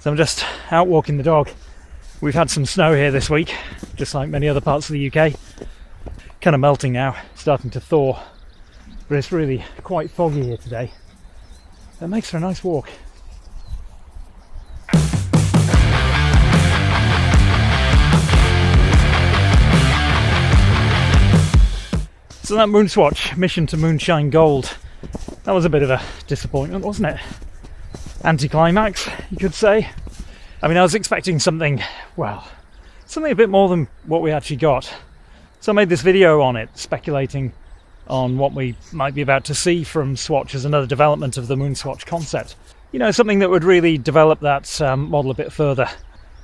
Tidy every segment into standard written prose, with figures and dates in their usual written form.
So I'm just out walking the dog. We've had some snow here this week, just like many other parts of the UK. Kind of melting now, starting to thaw, but it's really quite foggy here today. It makes for a nice walk. So that MoonSwatch mission to Moonshine Gold, that was a bit of a disappointment, wasn't it? Anticlimax, you could say. I mean, I was expecting something, well, something a bit more than what we actually got. So I made this video on it, speculating on what we might be about to see from Swatch as another development of the MoonSwatch concept. You know, something that would really develop that model a bit further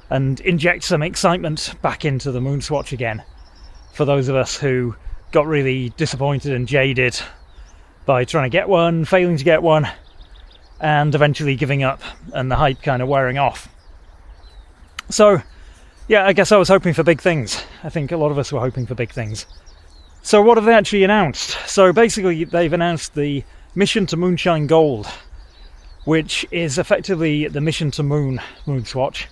and inject some excitement back into the MoonSwatch again for those of us who got really disappointed and jaded by trying to get one, failing to get one, and eventually giving up and the hype kind of wearing off. So yeah, I guess I was hoping for big things. I think a lot of us were hoping for big things. So what have they actually announced? So basically they've announced the mission to Moonshine Gold, which is effectively the mission to MoonSwatch,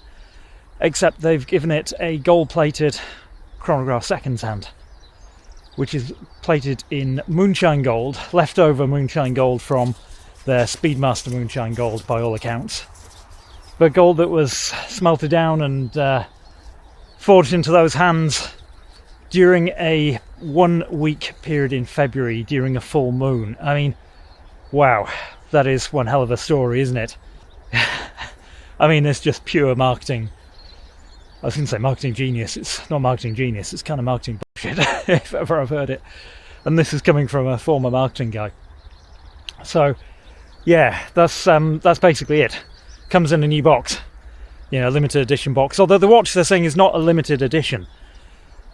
except they've given it a gold-plated chronograph seconds hand, which is plated in Moonshine Gold, leftover Moonshine Gold from their Speedmaster Moonshine Gold by all accounts. But gold that was smelted down and forged into those hands during a 1 week period in February during a full moon. I mean, wow, that is one hell of a story, isn't it? I mean, it's just pure marketing. I was going to say marketing genius. It's not marketing genius, it's kind of marketing bullshit, if ever I've heard it. And this is coming from a former marketing guy. So, yeah, that's basically it. Comes in a new box. You know, limited edition box. Although the watch they're saying is not a limited edition.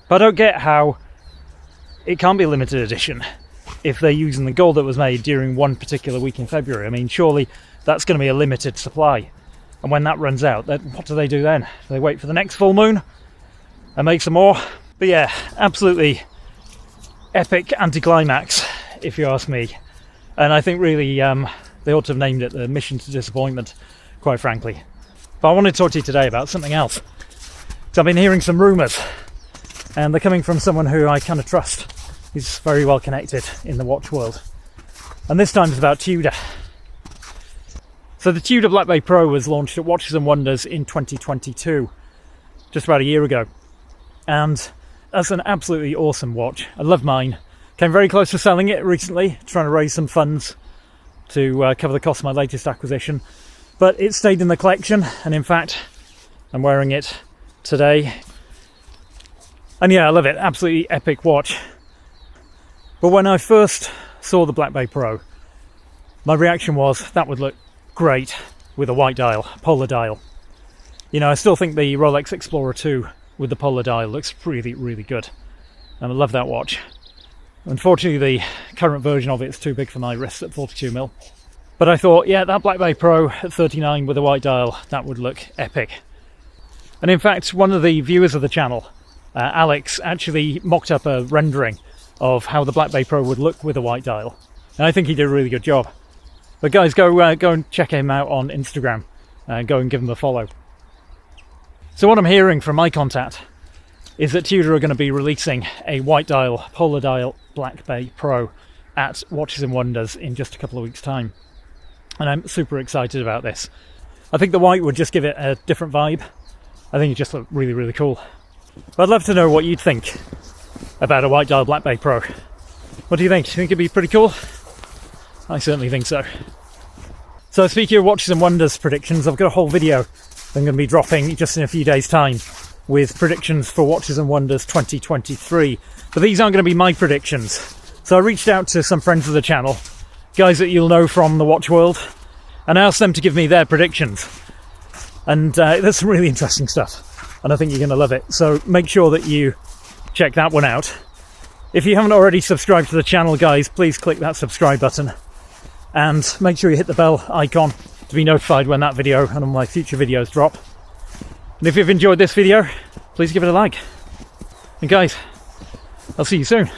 But I don't get how it can't be a limited edition if they're using the gold that was made during one particular week in February. I mean, surely that's going to be a limited supply. And when that runs out, then what do they do then? Do they wait for the next full moon and make some more? But yeah, absolutely epic anticlimax, if you ask me. And I think really they ought to have named it the Mission to Disappointment, quite frankly. But I wanted to talk to you today about something else. So I've been hearing some rumours, and they're coming from someone who I kind of trust. He's very well connected in the watch world. And this time it's about TUDOR. So the TUDOR Black Bay Pro was launched at Watches and Wonders in 2022, just about a year ago. And that's an absolutely awesome watch. I love mine. Came very close to selling it recently, trying to raise some funds to cover the cost of my latest acquisition. But it stayed in the collection, and in fact, I'm wearing it today. And yeah, I love it. Absolutely epic watch. But when I first saw the Black Bay Pro, my reaction was that would look great with a white dial, polar dial. You know, I still think the Rolex Explorer 2 with the polar dial looks really, really good. And I love that watch. Unfortunately, the current version of it is too big for my wrist at 42mm. But I thought, yeah, that Black Bay Pro at 39 with a white dial, that would look epic. And in fact, one of the viewers of the channel, Alex, actually mocked up a rendering of how the Black Bay Pro would look with a white dial. And I think he did a really good job. But guys, go and check him out on Instagram. Go and give him a follow. So what I'm hearing from my contact is that TUDOR are going to be releasing a white dial, polar dial Black Bay Pro at Watches and Wonders in just a couple of weeks' time. And I'm super excited about this. I think the white would just give it a different vibe. I think it just looked really, really cool. But I'd love to know what you'd think about a white dial Black Bay Pro. What do you think? Do you think it'd be pretty cool? I certainly think so. So speaking of Watches and Wonders predictions, I've got a whole video I'm going to be dropping just in a few days' time with predictions for Watches and Wonders 2023. But these aren't going to be my predictions. So I reached out to some friends of the channel, guys that you'll know from the watch world, and I asked them to give me their predictions. And there's some really interesting stuff, and I think you're going to love it. So make sure that you check that one out. If you haven't already subscribed to the channel, guys, please click that subscribe button. And make sure you hit the bell icon to be notified when that video and all my future videos drop. And if you've enjoyed this video, please give it a like. And guys, I'll see you soon.